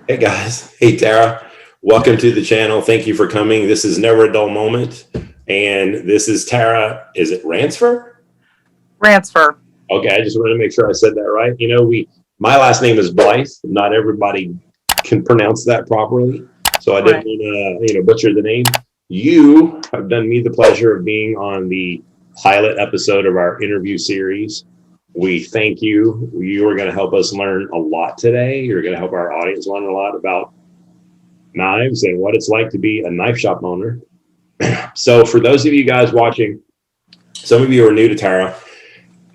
Hey guys, hey Tara, welcome to the channel. Thank you for coming. This is Never a Dull Moment, and this is Tara. Is it Ransfer? Ransfer. Okay, I just wanted to make sure I said that right. My last name is Blythe. Not everybody can pronounce that properly, so I didn't Right. want to, butcher the name. You have done me the pleasure of being on the pilot episode of our interview series. We thank you. You are going to help us learn a lot today. You're going to help our audience learn a lot about knives and what it's like to be a knife shop owner. So, for those of you guys watching, some of you are new to Tara.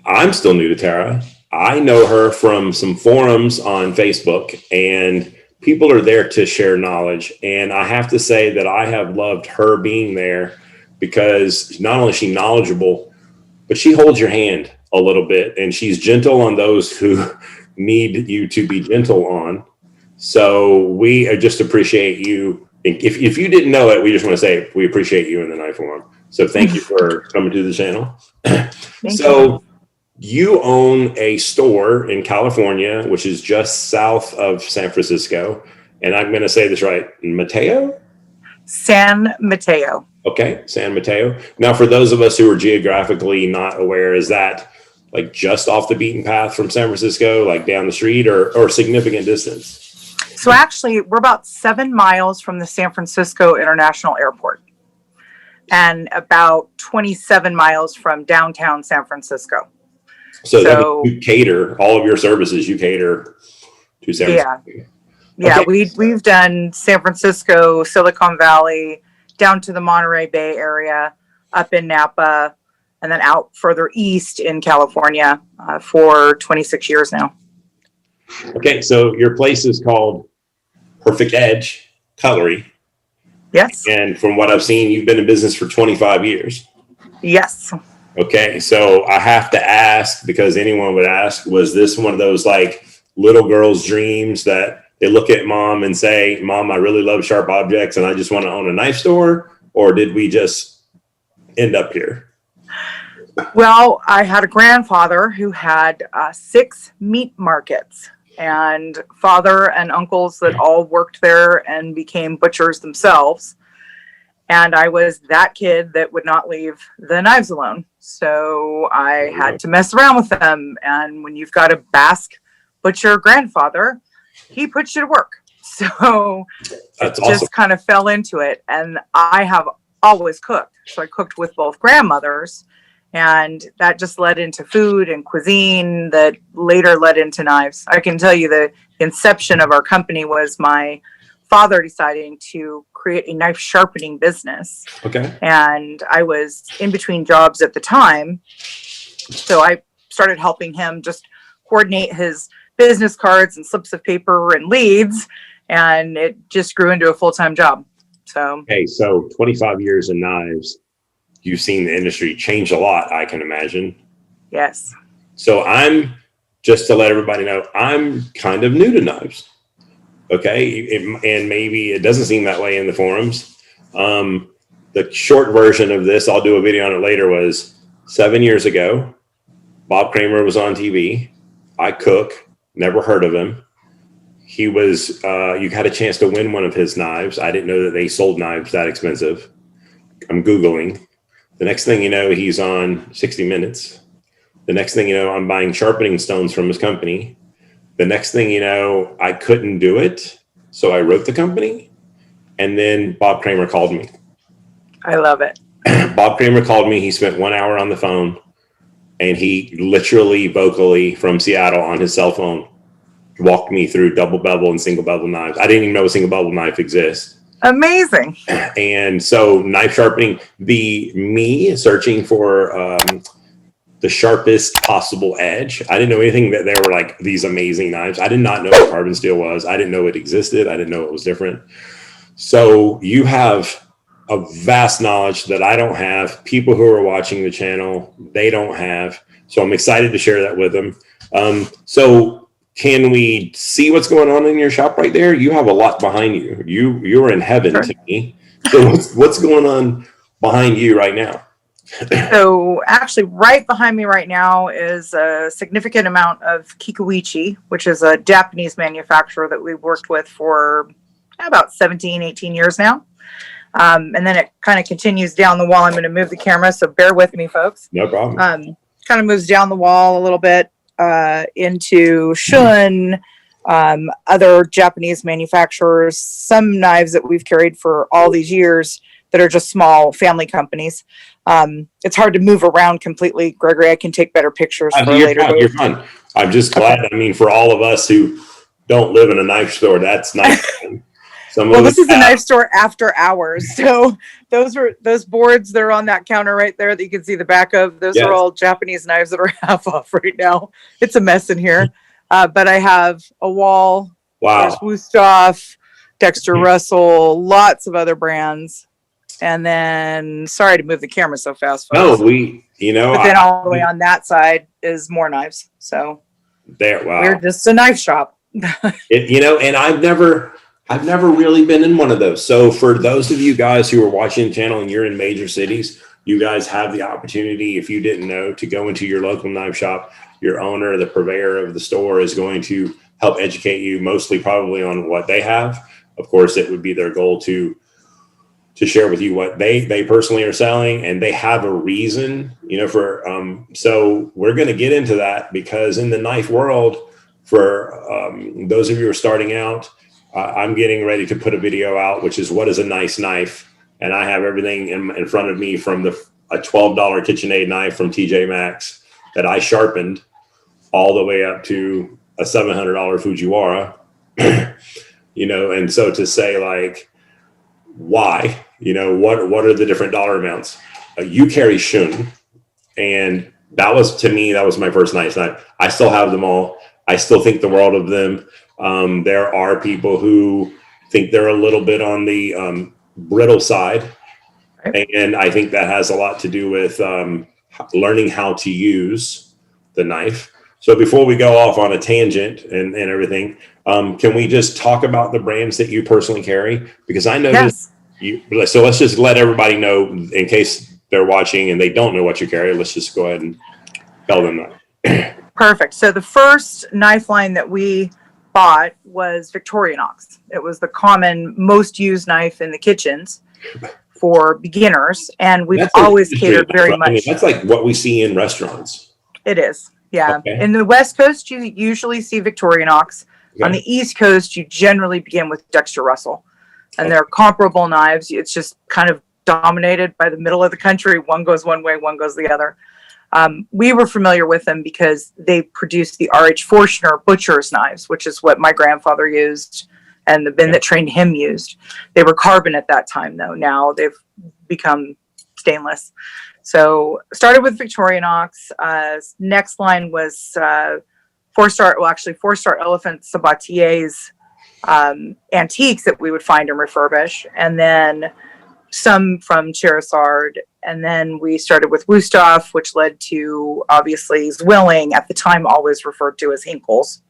I'm still new to Tara. I know her from some forums on Facebook, and people are there to share knowledge. And I have to say that I have loved her being there because not only is she knowledgeable, but she holds your hand a little bit, and she's gentle on those who need you to be gentle on. So we just appreciate you. If you didn't know it, we just want to say we appreciate you in the knife forum. So thank you for coming to the channel. Thank So you own a store in California, which is just south of San Francisco. And I'm going to say this right, Mateo? San Mateo. Okay, San Mateo. Now, for those of us who are geographically not aware, is that like just off the beaten path from San Francisco, like down the street, or significant distance? So actually, we're about 7 miles from the San Francisco International Airport and about 27 miles from downtown San Francisco. So that means you cater all of your services. You cater to San Francisco. Yeah, Okay. we've done San Francisco, Silicon Valley, down to the Monterey Bay area, up in Napa, and then out further east in California for 26 years now. Okay, so your place is called Perfect Edge Cutlery. Yes. And from what I've seen, you've been in business for 25 years. Yes. Okay, so I have to ask, because anyone would ask, was this one of those like little girl's dreams that they look at mom and say, Mom, I really love sharp objects and I just want to own a knife store? Or did we just end up here? Well, I had a grandfather who had 6 meat markets, and father and uncles that all worked there and became butchers themselves. And I was that kid that would not leave the knives alone. So I had to mess around with them. And when you've got a Basque butcher grandfather, he puts you to work. So That's it awesome. just kind of fell into it. And I have always cooked. So I cooked with both grandmothers. And that just led into food and cuisine that later led into knives. I can tell you the inception of our company was my father deciding to create a knife sharpening business. Okay. And I was in between jobs at the time. So I started helping him just coordinate his business cards and slips of paper and leads. And it just grew into a full-time job. So, okay, so 25 years in knives. You've seen the industry change a lot, I can imagine. yes. So just to let everybody know, I'm kind of new to knives. Okay. And maybe it doesn't seem that way in the forums. The short version of this, I'll do a video on it later, was 7 years ago. Bob Kramer was on TV. I cook, never heard of him. He was, you had a chance to win one of his knives. I didn't know that they sold knives that expensive. I'm Googling. The next thing you know, he's on 60 Minutes. The next thing you know, I'm buying sharpening stones from his company. The next thing you know, I couldn't do it. So I wrote the company. And then Bob Kramer called me. I love it. Bob Kramer called me. He spent 1 hour on the phone. And he literally, vocally, from Seattle on his cell phone, walked me through double bevel and single bevel knives. I didn't even know a single bevel knife exists. Amazing. And so knife sharpening, me searching for the sharpest possible edge. I didn't know anything that there were like these amazing knives. I did not know what carbon steel was. I didn't know it existed. I didn't know it was different. So you have a vast knowledge that I don't have. People who are watching the channel, they don't have. So I'm excited to share that with them. So can we see what's going on in your shop right there? You have a lot behind you. You're in heaven Sure. to me. So what's going on behind you right now? So actually right behind me right now is a significant amount of Kikuichi, which is a Japanese manufacturer that we've worked with for about 17, 18 years now. And then it kind of continues down the wall. I'm going to move the camera, so bear with me, folks. No problem. Kind of moves down the wall a little bit into Shun, other Japanese manufacturers, some knives that we've carried for all these years that are just small family companies. It's hard to move around completely, Gregory. I can take better pictures for You're later. fine, you're fine. I'm just glad. Okay. I mean, for all of us who don't live in a knife store, that's nice. Well, this is a knife store after hours. So those boards that are on that counter right there that you can see the back of, those are all Japanese knives that are half off right now. It's a mess in here. But I have a wall. Wow. There's Wusthof, Dexter Russell, lots of other brands. And then, sorry to move the camera so fast, folks. No, but then all the way on that side is more knives. So wow. We're just a knife shop. And I've never really been in one of those. So for those of you guys who are watching the channel and you're in major cities, you guys have the opportunity, if you didn't know, to go into your local knife shop. Your owner, the purveyor of the store, is going to help educate you mostly probably on what they have. Of course, it would be their goal to share with you what they personally are selling, and they have a reason, so we're going to get into that, because in the knife world, for those of you who are starting out, I'm getting ready to put a video out, which is what is a nice knife. And I have everything in front of me, from a $12 KitchenAid knife from TJ Maxx that I sharpened, all the way up to a $700 Fujiwara, and so to say, like, why, what are the different dollar amounts? You carry Shun, and that was my first nice knife. I still have them all. I still think the world of them. There are people who think they're a little bit on the brittle side. And I think that has a lot to do with learning how to use the knife. So before we go off on a tangent and everything, can we just talk about the brands that you personally carry? Because I know so let's just let everybody know, in case they're watching and they don't know what you carry. Let's just go ahead and tell them that. Perfect. So the first knife line that we bought was Victorinox. It was the common, most used knife in the kitchens for beginners, and we've always catered very much. I mean, that's like what we see in restaurants. It is, yeah. Okay. In the West Coast, you usually see Victorinox. Okay. On the East Coast, you generally begin with Dexter Russell, and they're comparable knives. It's just kind of dominated by the middle of the country. One goes one way, one goes the other. We were familiar with them because they produced the R.H. Forshner butcher's knives, which is what my grandfather used and the bin that trained him used. They were carbon at that time, though. Now they've become stainless. So started with Victorinox. Next line was four-star Elephant Sabatier's antiques that we would find and refurbish. And then some from Cherisard. And then we started with Wusthof, which led to, obviously, Zwilling, at the time always referred to as Hinkles.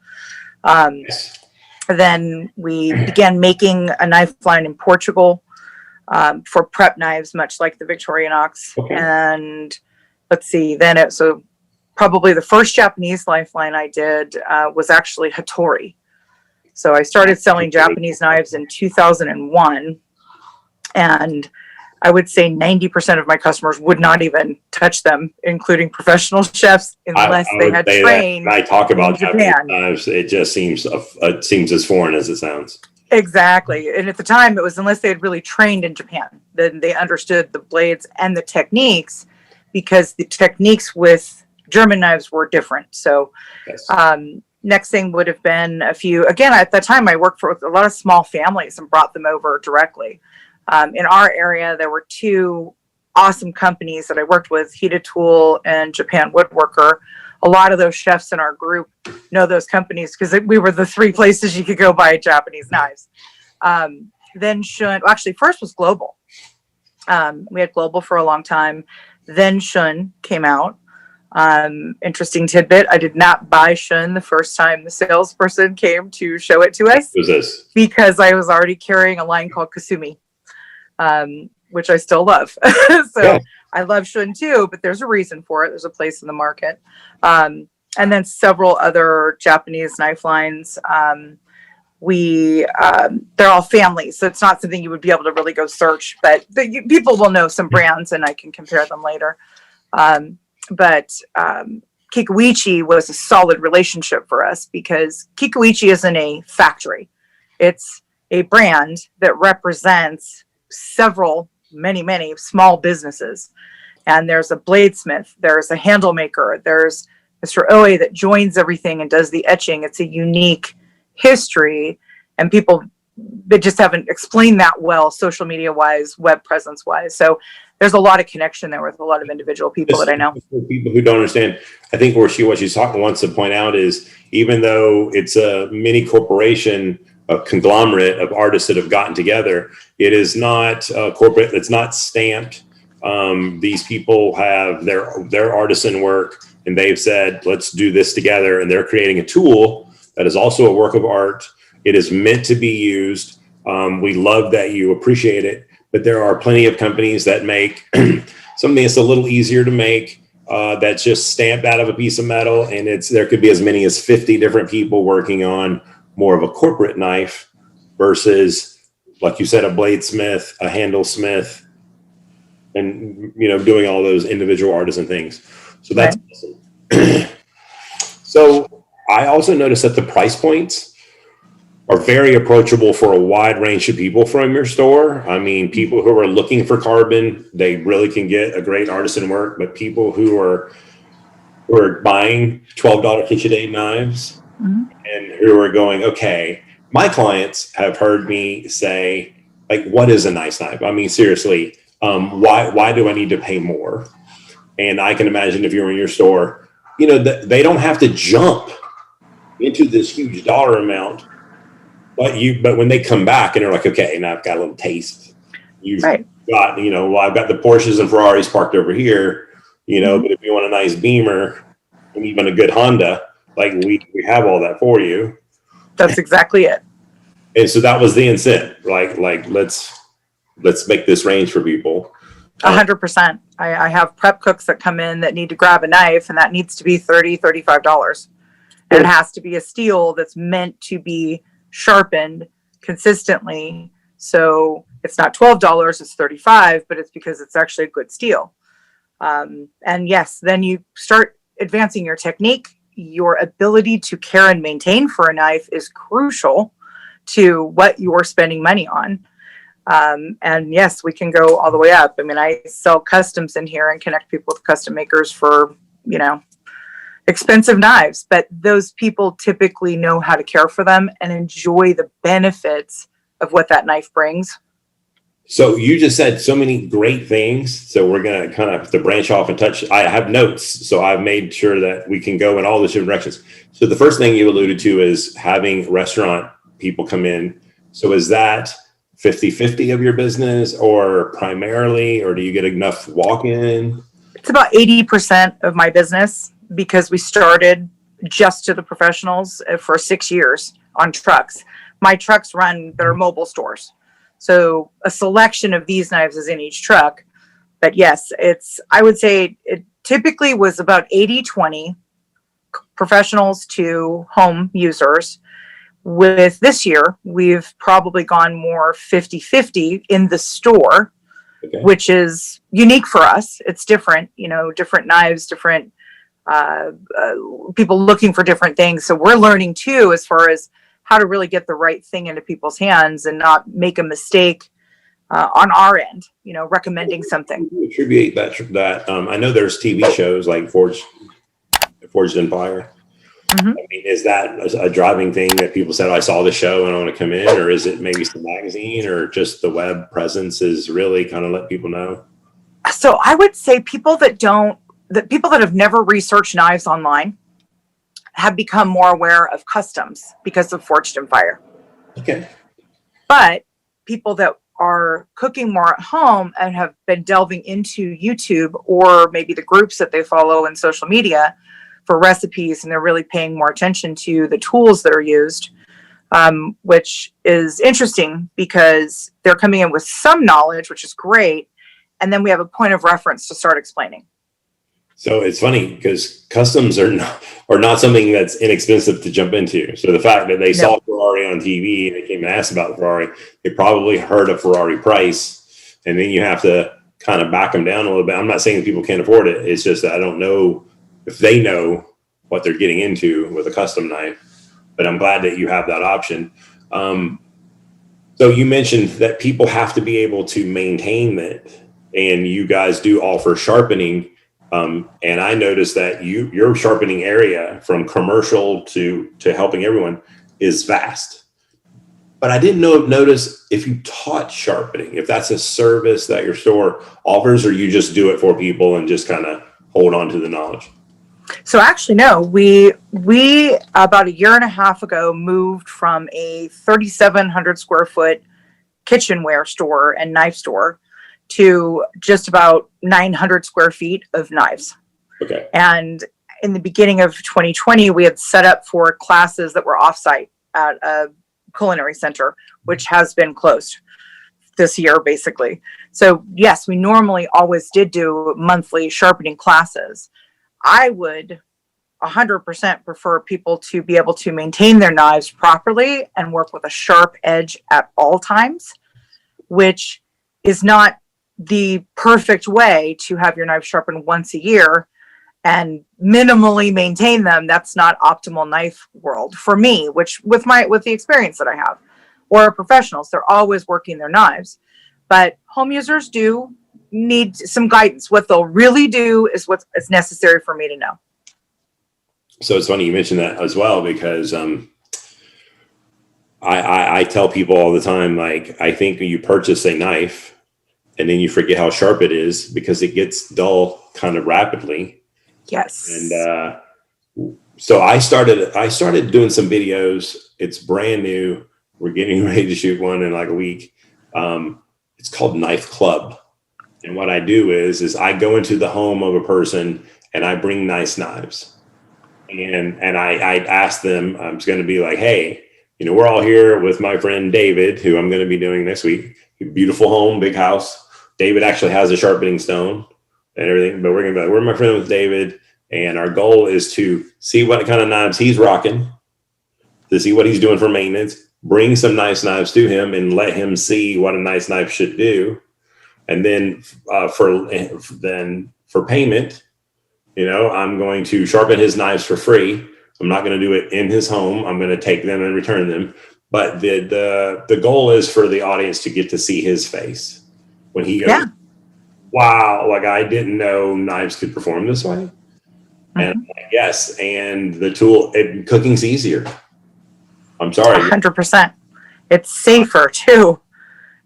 Then we began making a knife line in Portugal for prep knives, much like the Victorinox. Okay. And let's see, so probably the first Japanese knife line I did was actually Hattori. So I started selling Japanese knives in 2001. And I would say 90% of my customers would not even touch them, including professional chefs, unless they had trained. I talk about Japanese knives. It just seems as foreign as it sounds. Exactly. And at the time, it was unless they had really trained in Japan, then they understood the blades and the techniques, because the techniques with German knives were different. So next thing would have been again, at that time, I worked for a lot of small families and brought them over directly. In our area, there were two awesome companies that I worked with, Hita Tool and Japan Woodworker. A lot of those chefs in our group know those companies because we were the three places you could go buy Japanese knives. Then Shun, actually first was Global. We had Global for a long time. Then Shun came out. Interesting tidbit, I did not buy Shun the first time the salesperson came to show it to us. What was this? Because I was already carrying a line called Kasumi. Which I still love. So I love Shun too, but there's a reason for it. There's a place in the market. And then several other Japanese knife lines. They're all families, so it's not something you would be able to really go search, but people will know some brands and I can compare them later. But Kikuichi was a solid relationship for us because Kikuichi isn't a factory. It's a brand that represents many small businesses. And there's a bladesmith, there's a handle maker, there's Mr. Oe that joins everything and does the etching. It's a unique history, and people they just haven't explained that well, social media wise, web presence wise. So there's a lot of connection there with a lot of individual people that I know. For people who don't understand, I think what she's talking wants to point out is, even though it's a mini corporation, a conglomerate of artists that have gotten together, it is not corporate. It's not stamped. These people have their artisan work, and they've said, let's do this together. And they're creating a tool that is also a work of art. It is meant to be used. We love that you appreciate it, but there are plenty of companies that make something that's a little easier to make, that's just stamped out of a piece of metal. And there could be as many as 50 different people working on more of a corporate knife versus, like you said, a bladesmith, a handle smith, and, doing all those individual artisan things. So that's awesome. So I also noticed that the price points are very approachable for a wide range of people from your store. I mean, people who are looking for carbon, they really can get a great artisan work, but people who are buying $12 KitchenAid knives, and who are going, okay, my clients have heard me say, like, what is a nice knife? I mean, seriously, why do I need to pay more? And I can imagine if you're in your store, they don't have to jump into this huge dollar amount, but when they come back and they're like, okay, now I've got a little taste. You've got, I've got the Porsches and Ferraris parked over here, but if you want a nice Beamer and even a good Honda, like we have all that for you. That's exactly it. And so that was the incentive, like let's make this range for people. 100%. I have prep cooks that come in that need to grab a knife, and that needs to be $30, $35. And it has to be a steel that's meant to be sharpened consistently. So it's not $12, it's $35, but it's because it's actually a good steel. And yes, then you start advancing your technique. Your ability to care and maintain for a knife is crucial to what you're spending money on. And yes, we can go all the way up. I mean, I sell customs in here and connect people with custom makers for, expensive knives, but those people typically know how to care for them and enjoy the benefits of what that knife brings. So you just said so many great things. So we're going to kind of have to branch off and touch. I have notes, so I've made sure that we can go in all the different directions. So the first thing you alluded to is having restaurant people come in. So is that 50-50 of your business, or primarily, or do you get enough walk-in? It's about 80% of my business, because we started just to the professionals for 6 years on trucks. My trucks they're mobile stores. So a selection of these knives is in each truck. But yes, I would say it typically was about 80-20 professionals to home users. With this year, we've probably gone more 50-50 in the store, okay, which is unique for us. It's different, different knives, different people looking for different things. So we're learning too, as far as how to really get the right thing into people's hands and not make a mistake on our end, recommending something. Attribute that. I know there's TV shows like Forged in Fire. I mean, is that a driving thing that people said, I saw the show and I want to come in, or is it maybe some magazine, or just the web presence is really kind of let people know? So I would say people that have never researched knives online have become more aware of customs because of Forged in Fire. Okay. But people that are cooking more at home and have been delving into YouTube, or maybe the groups that they follow in social media for recipes, and they're really paying more attention to the tools that are used, which is interesting because they're coming in with some knowledge, which is great. And then we have a point of reference to start explaining. So it's funny because customs are not something that's inexpensive to jump into. So the fact that they saw Ferrari on TV and they came and asked about the Ferrari, they probably heard a Ferrari price, and then you have to kind of back them down a little bit. I'm not saying people can't afford it. It's just that I don't know if they know what they're getting into with a custom knife, but I'm glad that you have that option. So you mentioned that people have to be able to maintain it, and you guys do offer sharpening. And I noticed that your sharpening area from commercial to helping everyone is vast. But I didn't notice if you taught sharpening, if that's a service that your store offers, or you just do it for people and just kind of hold on to the knowledge. So actually, no, we about a year and a half ago moved from a 3,700 square foot kitchenware store and knife store to just about 900 square feet of knives. Okay. And in the beginning of 2020, we had set up for classes that were offsite at a culinary center, which has been closed this year, basically. So yes, we normally always did do monthly sharpening classes. I would 100% prefer people to be able to maintain their knives properly and work with a sharp edge at all times, which is not the perfect way to have your knife sharpened once a year and minimally maintain them. That's not optimal knife world for me, which with the experience that I have, or professionals, they're always working their knives. But home users do need some guidance. What they'll really do is what's necessary for me to know. So it's funny you mentioned that as well, because I tell people all the time, like, I think when you purchase a knife and then you forget how sharp it is because it gets dull kind of rapidly. Yes. And so I started doing some videos. It's brand new. We're getting ready to shoot one in like a week. It's called Knife Club. And what I do is I go into the home of a person and I bring nice knives. And I ask them, I'm just going to be like, hey, we're all here with my friend David, who I'm going to be doing next week. Beautiful home, big house. David actually has a sharpening stone and everything, but we're going to be like, we're my friend with David. And our goal is to see what kind of knives he's rocking, to see what he's doing for maintenance, bring some nice knives to him and let him see what a nice knife should do. And then for payment, I'm going to sharpen his knives for free. I'm not going to do it in his home. I'm going to take them and return them. But the goal is for the audience to get to see his face when he goes, wow, like I didn't know knives could perform this way. Mm-hmm. And I'm like, yes, and the tool, cooking's easier. I'm sorry. 100%. It's safer too.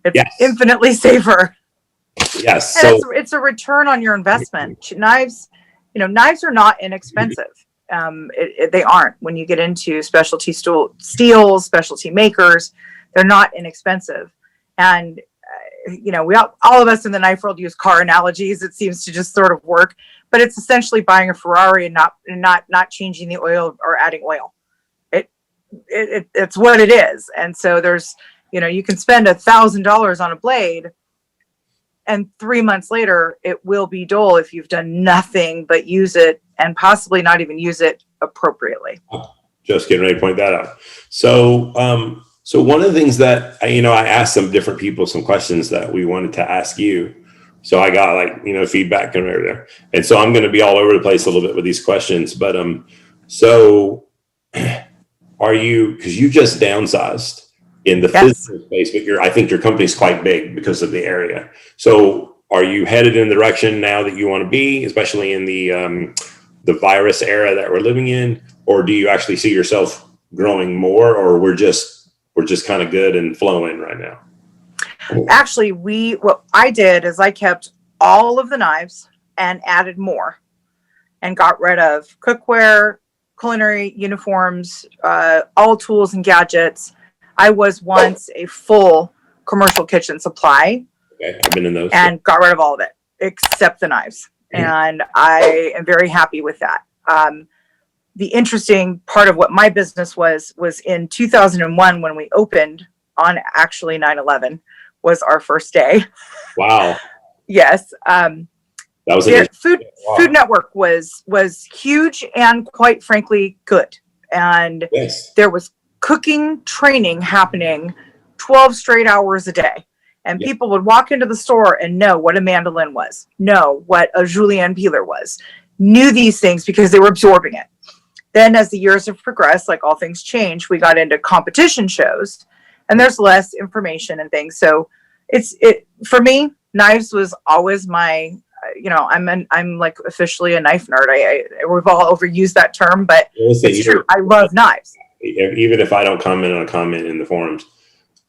It's infinitely safer. Yes. And it's a return on your investment. Knives, knives are not inexpensive. They aren't. When you get into specialty steels, specialty makers, they're not inexpensive. And we all of us in the knife world use car analogies. It seems to just sort of work, but it's essentially buying a Ferrari and not changing the oil or adding oil. It's what it is. And so there's, you can spend $1,000 on a blade, and 3 months later, it will be dull if you've done nothing but use it and possibly not even use it appropriately. Just getting ready to point that out. So one of the things that, I asked some different people some questions that we wanted to ask you. So I got feedback coming over there. And so I'm going to be all over the place a little bit with these questions. But so are you, because you just downsized in the physical space, but I think your company's quite big because of the area. So are you headed in the direction now that you want to be, especially in the virus era that we're living in, or do you actually see yourself growing more, or we're just kind of good and flowing right now? Actually, what I did is I kept all of the knives and added more and got rid of cookware, culinary uniforms, all tools and gadgets. I was once a full commercial kitchen supply. Okay, I've been in those. And got rid of all of it except the knives. And I am very happy with that. The interesting part of what my business was in 2001 when we opened on actually 9/11 was our first day. Wow. Yes. That was Their Food Network was huge and quite frankly good. And yes. there was cooking training happening 12 straight hours a day. And people would walk into the store and know what a mandolin was, know what a julienne peeler was, knew these things because they were absorbing it. Then as the years have progressed, like all things change, we got into competition shows and there's less information and things. So for me, knives was always my, I'm like officially a knife nerd. We've all overused that term, but it's true. I love knives. Even if I don't comment on a comment in the forums,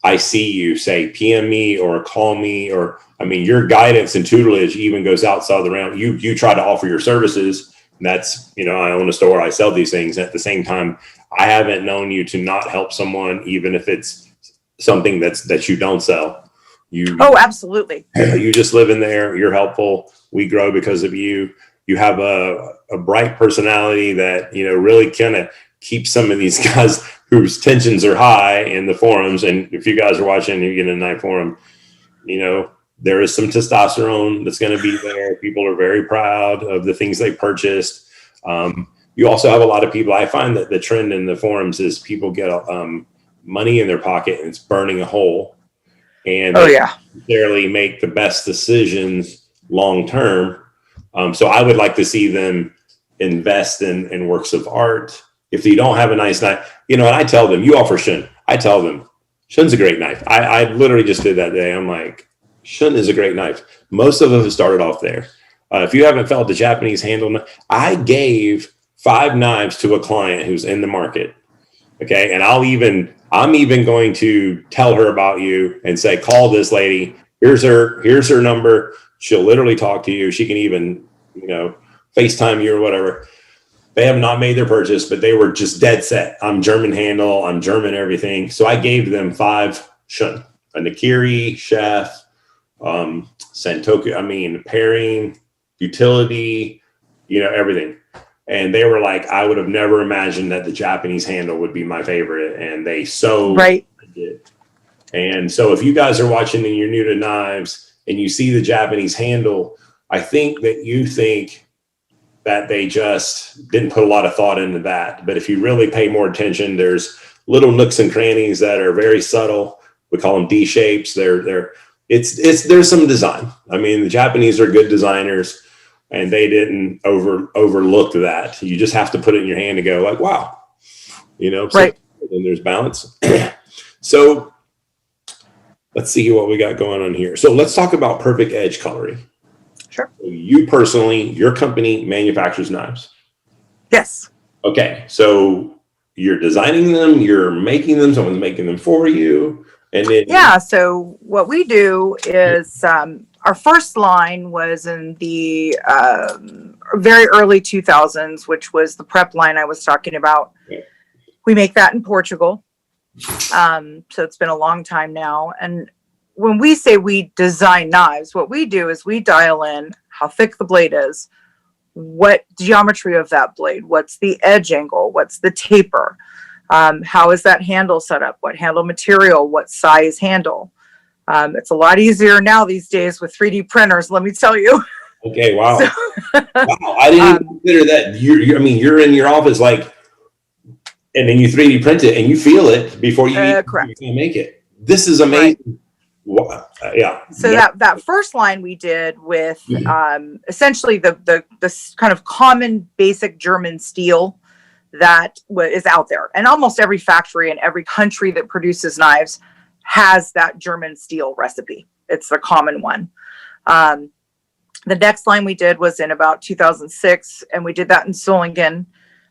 I see you say PM me or call me, or your guidance and tutelage even goes outside the realm. You try to offer your services. That's, I own a store, I sell these things. At the same time, I haven't known you to not help someone, even if it's something that you don't sell. Oh, absolutely. You just live in there. You're helpful. We grow because of you. You have a bright personality that, really kind of keeps some of these guys whose tensions are high in the forums. And if you guys are watching, you get in a knife forum, there is some testosterone that's going to be there. People are very proud of the things they purchased. You also have a lot of people. I find that the trend in the forums is people get money in their pocket and it's burning a hole. And they don't necessarily make the best decisions long term. So I would like to see them invest in works of art. If you don't have a nice knife, and I tell them, you offer Shun. I tell them, Shun's a great knife. I literally just did that day. I'm like, Shun is a great knife. Most of them have started off there. If you haven't felt the Japanese handle, I gave 5 knives to a client who's in the market. Okay. And I'm even going to tell her about you and say, call this lady. Here's her number. She'll literally talk to you. She can even, FaceTime you or whatever. They have not made their purchase, but they were just dead set. I'm German handle. I'm German everything. So I gave them 5 Shun, a Nakiri, Chef, Sentoku, pairing, utility, everything. And they were like, I would have never imagined that the Japanese handle would be my favorite. And they did. And so if you guys are watching and you're new to knives and you see the Japanese handle, I think that you think that they just didn't put a lot of thought into that. But if you really pay more attention, there's little nooks and crannies that are very subtle. We call them D shapes. There's some design. The Japanese are good designers and they didn't overlook that. You just have to put it in your hand and go like, wow, right. And there's balance. So let's see what we got going on here. So let's talk about perfect edge cutlery. Sure. You personally, your company manufactures knives. Yes. Okay. So you're designing them, you're making them, someone's making them for you. And then so what we do is our first line was in the very early 2000s, which was the prep line I was talking about. Yeah. We make that in Portugal. So it's been a long time now. And when we say we design knives, what we do is we dial in how thick the blade is, what geometry of that blade, what's the edge angle, what's the taper, how is that handle set up, what handle material, what size handle. It's a lot easier now these days with 3D printers, let me tell you. Okay, wow. Wow, I didn't even consider that. You're in your office and then you 3D print it and you feel it before you make it. This is amazing. Right. Wow. Yeah. So that first line we did with essentially the kind of common basic German steel that is out there, and almost every factory in every country that produces knives has that German steel recipe. It's the common one. The next line we did was in about 2006, and we did that in Solingen.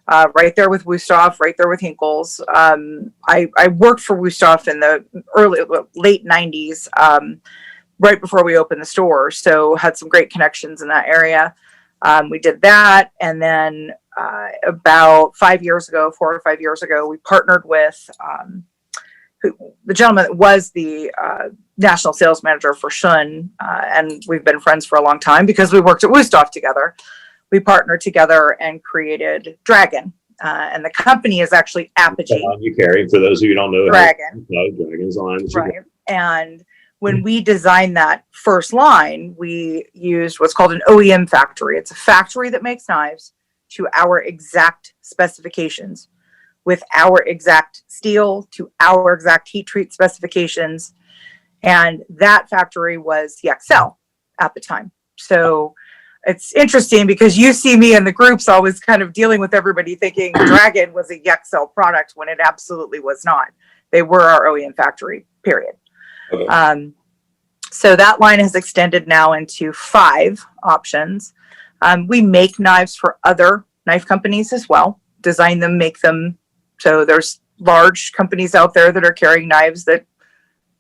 Right there with Wüsthof, right there with Hinkles. I worked for Wüsthof in the late 90s, right before we opened the store. So had some great connections in that area. We did that. And then about 4 or 5 years ago, we partnered with the gentleman that was the national sales manager for Shun. And we've been friends for a long time because we worked at Wüsthof together. We partnered together and created Dragon. And the company is actually Apogee. You carry, for those of you who don't know. Dragon. Dragon's line. Right. And when we designed that first line, we used what's called an OEM factory. It's a factory that makes knives to our exact specifications, with our exact steel to our exact heat treat specifications. And that factory was the XL at the time. So it's interesting because you see me in the groups always kind of dealing with everybody thinking Dragon was a XL product when it absolutely was not. They were our OEM factory, period. Okay. So that line has extended now into 5 options. We make knives for other knife companies as well, design them, make them. So there's large companies out there that are carrying knives that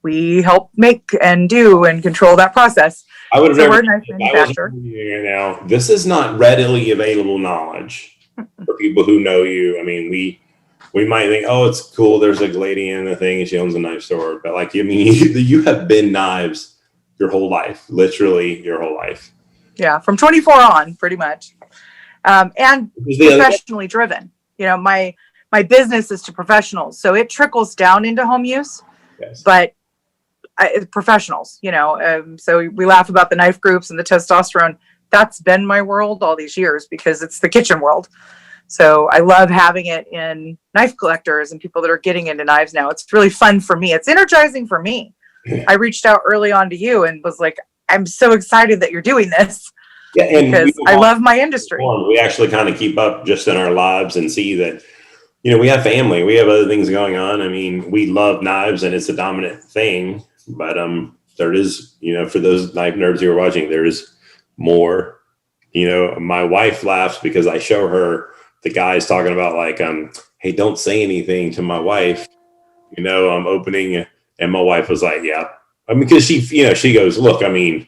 we help make and do and control that process. I would have so never, we're a knife manufacturer. Now, this is not readily available knowledge for people who know you. I mean, we might think, oh, it's cool. There's a lady in the thing and she owns a knife store. But like, I mean, you have been knives your whole life, literally your whole life. Yeah, from 24 on, pretty much. And professionally driven. You know, my business is to professionals, so it trickles down into home use. Yes. But professionals, you know, so we laugh about the knife groups and the testosterone. That's been my world all these years because it's the kitchen world. So I love having it in knife collectors and people that are getting into knives now. It's really fun for me. It's energizing for me. I reached out early on to you and was like, I'm so excited that you're doing this. Yeah, and because I love my industry. We actually kind of keep up just in our lives and see that, you know, we have family, we have other things going on. I mean, we love knives and it's a dominant thing, but there is, you know, for those knife nerds who are watching, there is more. You know, my wife laughs because I show her the guys talking about like, hey, don't say anything to my wife. You know, I'm opening, and my wife was like, yeah. I mean, because she, you know, she goes, look, I mean,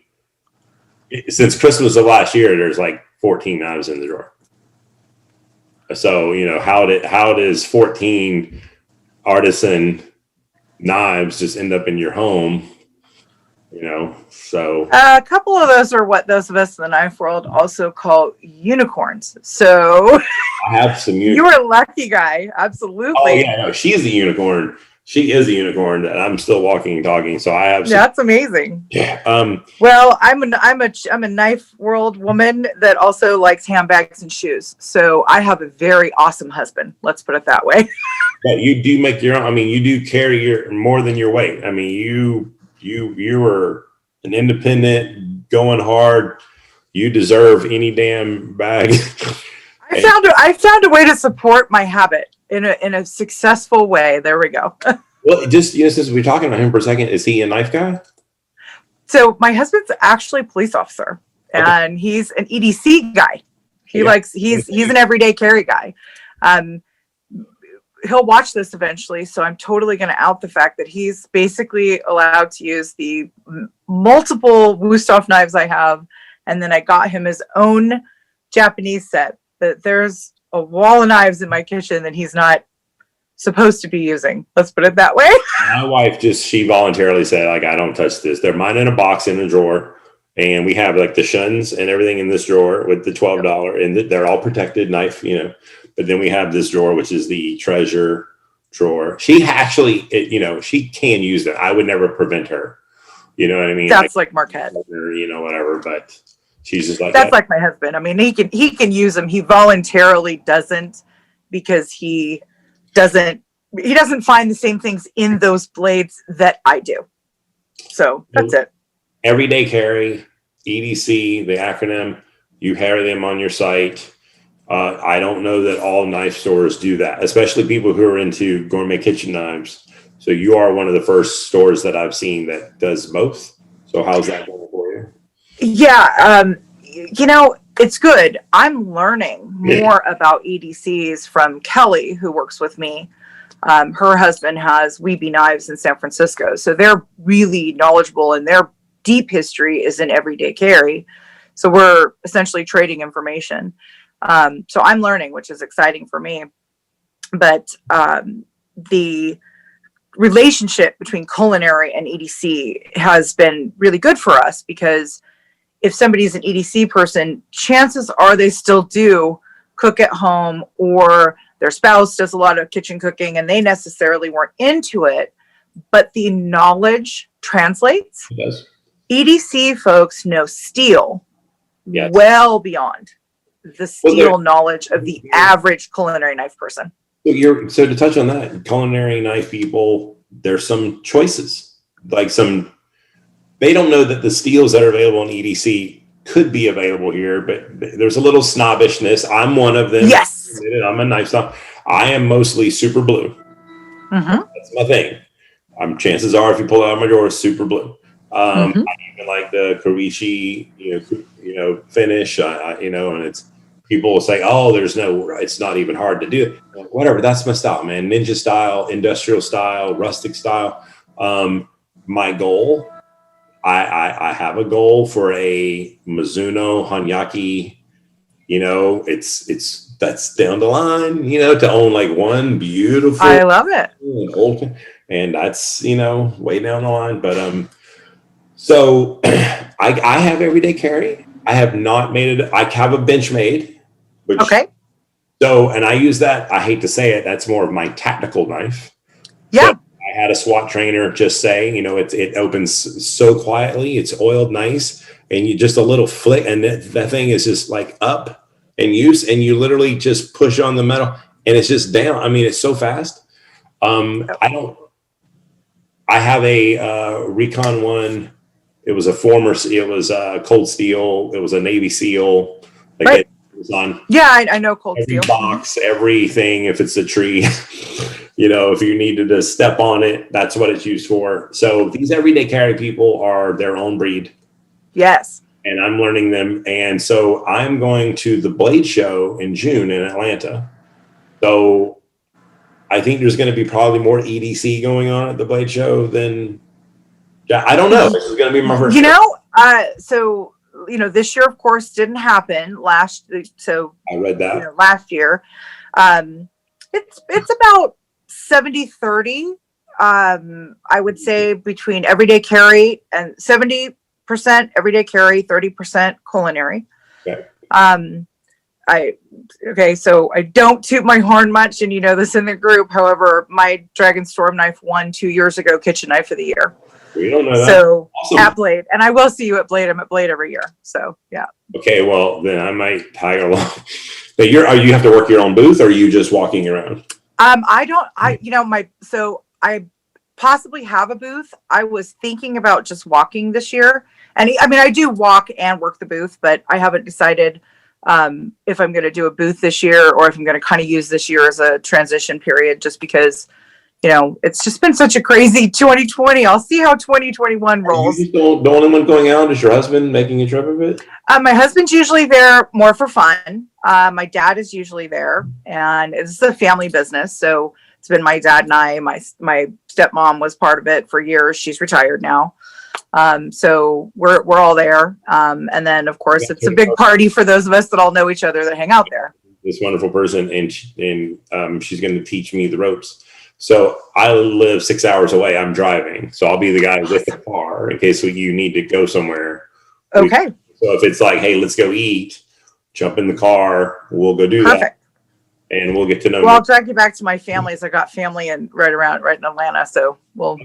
since Christmas of last year, there's like 14 knives in the drawer. So, you know, how does 14 artisan knives just end up in your home? You know, so a couple of those are what those of us in the knife world also call unicorns. So I have some. You're a lucky guy, absolutely. Oh yeah, no, she is a unicorn. She is a unicorn, and I'm still walking and talking. So I have. That's amazing. Yeah. Well, I'm a knife world woman that also likes handbags and shoes. So I have a very awesome husband. Let's put it that way. But you do make your own. I mean, you do carry your more than your weight. I mean, you are an independent, going hard. You deserve any damn bag. I found a way to support my habit in a successful way. There we go. Well, just, you know, since we're talking about him for a second, is he a knife guy? So my husband's actually a police officer, and he's an EDC guy. He's an everyday carry guy. He'll watch this eventually, so I'm totally going to out the fact that he's basically allowed to use the multiple Wusthof knives I have, and then I got him his own Japanese set. That there's a wall of knives in my kitchen that he's not supposed to be using. Let's put it that way. My wife she voluntarily said, like, I don't touch this. They're mine in a box in a drawer, and we have like the shuns and everything in this drawer with the $12, and they're all protected knife, you know. But then we have this drawer, which is the treasure drawer. She actually, you know, she can use it. I would never prevent her. You know what I mean? That's like Marquette. Or, you know, whatever. But she's just like that's like my husband. I mean, he can use them. He voluntarily doesn't because he doesn't find the same things in those blades that I do. So that's it. Everyday carry, EDC, the acronym. You have them on your site. I don't know that all knife stores do that, especially people who are into gourmet kitchen knives. So you are one of the first stores that I've seen that does both. So how's that going for you? Yeah, you know, it's good. I'm learning more about EDCs from Kelly, who works with me. Her husband has Weeby Knives in San Francisco. So they're really knowledgeable, and their deep history is in everyday carry. So we're essentially trading information. So I'm learning, which is exciting for me. But the relationship between culinary and EDC has been really good for us, because if somebody's an EDC person, chances are they still do cook at home, or their spouse does a lot of kitchen cooking and they necessarily weren't into it, but the knowledge translates. It does. EDC folks know steel Yes. well beyond the steel knowledge of the average culinary knife person. So to touch on that, culinary knife people, there's some choices. They don't know that the steels that are available in EDC could be available here, but there's a little snobbishness. I'm one of them. Yes. I'm a knife snob. I am mostly super blue. Mm-hmm. That's my thing. Chances are, if you pull out my drawer, it's super blue. I even like the Karishi, finish. And it's people will say, "Oh, it's not even hard to do." Whatever, that's my style, man. Ninja style, industrial style, rustic style. My goal, I have a goal for a Mizuno Hanyaki. That's down the line. To own like one beautiful. I love it. Old, and that's way down the line. But so I have everyday carry. I have not made it. I have a bench made. Okay. So, and I use that. I hate to say it. That's more of my tactical knife. Yeah. So I had a SWAT trainer just say, it opens so quietly. It's oiled nice, and you just a little flick, and that thing is just like up and use, and you literally just push on the metal, and it's just down. I mean, it's so fast. I have a Recon 1. It was Cold Steel. It was a Navy SEAL. Right. It was on. Yeah, I know Cold Steel. Box, everything. If it's a tree, if you needed to step on it, that's what it's used for. So these everyday carry people are their own breed. Yes. And I'm learning them. And so I'm going to the Blade Show in June in Atlanta. So I think there's going to be probably more EDC going on at the Blade Show than, I don't know. This is going to be my first. So, this year, of course, didn't happen So I read that last year. It's about 70-30. I would say between everyday carry and 70% everyday carry, 30% culinary. Okay. So I don't toot my horn much, and this in the group. However, my Dragon Storm knife won 2 years ago Kitchen Knife of the Year. We don't know that. So awesome. At Blade, and I will see you at Blade. I'm at Blade every year. So yeah. Okay, well then I might tag along. But you have to work your own booth, or are you just walking around? I possibly have a booth. I was thinking about just walking this year, and I do walk and work the booth, but I haven't decided if I'm going to do a booth this year or if I'm going to kind of use this year as a transition period, just because it's just been such a crazy 2020. I'll see how 2021 rolls. Are you the only one going out? Is your husband making a trip of it? My husband's usually there more for fun. My dad is usually there, and it's a family business. So it's been my dad and I. My stepmom was part of it for years. She's retired now. So we're all there. And then of course it's a big party for those of us that all know each other that hang out there. This wonderful person, and she's going to teach me the ropes. So I live 6 hours away. I'm driving. So I'll be the guy with the car in case you need to go somewhere. Okay. So if it's like, hey, let's go eat, jump in the car, we'll go do that. And we'll get to know. Well, I'll drag you back to my family. I got family right in Atlanta. So we'll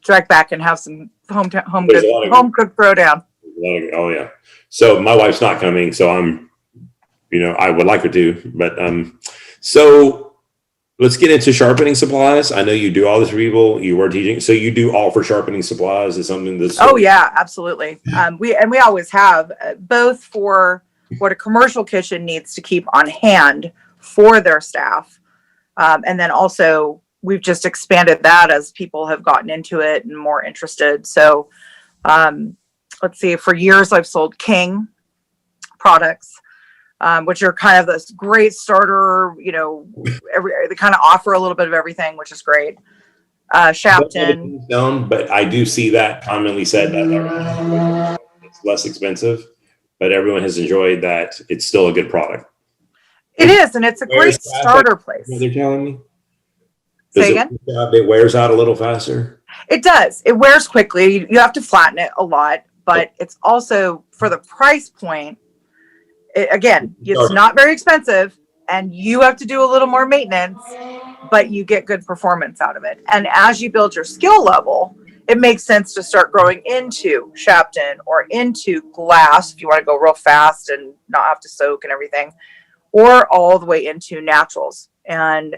drag back and have some home cooked throwdown. Oh yeah. So my wife's not coming. So I would like her to, but so let's get into Sharpening Supplies. I know you do all this for people. You were teaching, so you do all for Sharpening Supplies. Is something that's yeah, absolutely. We always have both for what a commercial kitchen needs to keep on hand for their staff, and then also we've just expanded that as people have gotten into it and more interested. So let's see. For years, I've sold King products. Which are kind of this great starter, they kind of offer a little bit of everything, which is great. Shapton. But I do see that commonly said that it's less expensive, but everyone has enjoyed that. It's still a good product. It is, and it's a great starter place. What they're telling me? Say again? It wears out a little faster? It does. It wears quickly. You have to flatten it a lot, but it's also, for the price point, it's not very expensive, and you have to do a little more maintenance, but you get good performance out of it. And as you build your skill level, it makes sense to start growing into Shapton or into glass if you want to go real fast and not have to soak and everything, or all the way into naturals. And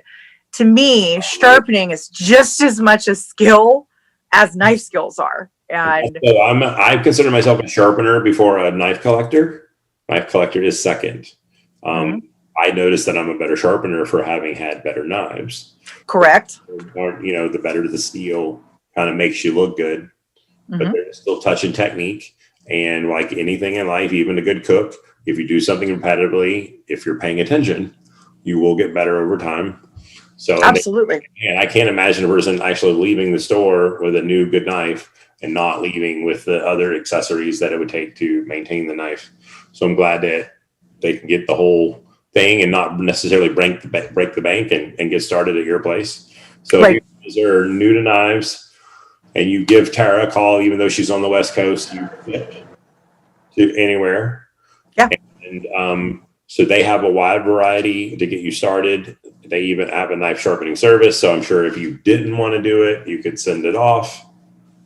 to me, sharpening is just as much a skill as knife skills are. And So I consider myself a sharpener before a knife collector. Knife collector is second. I noticed that I'm a better sharpener for having had better knives. correct. Or, the better the steel kind of makes you look good, but there's still touch and technique. And like anything in life, even a good cook, if you do something repetitively, if you're paying attention, you will get better over time. So Absolutely. and I can't imagine a person actually leaving the store with a new good knife and not leaving with the other accessories that it would take to maintain the knife. So I'm glad that they can get the whole thing and not necessarily break the bank and get started at your place. So Right. if you are new to knives and you give Tara a call, even though she's on the West Coast, you flip to anywhere. Yeah. And so they have a wide variety to get you started. They even have a knife sharpening service. So I'm sure if you didn't want to do it, you could send it off.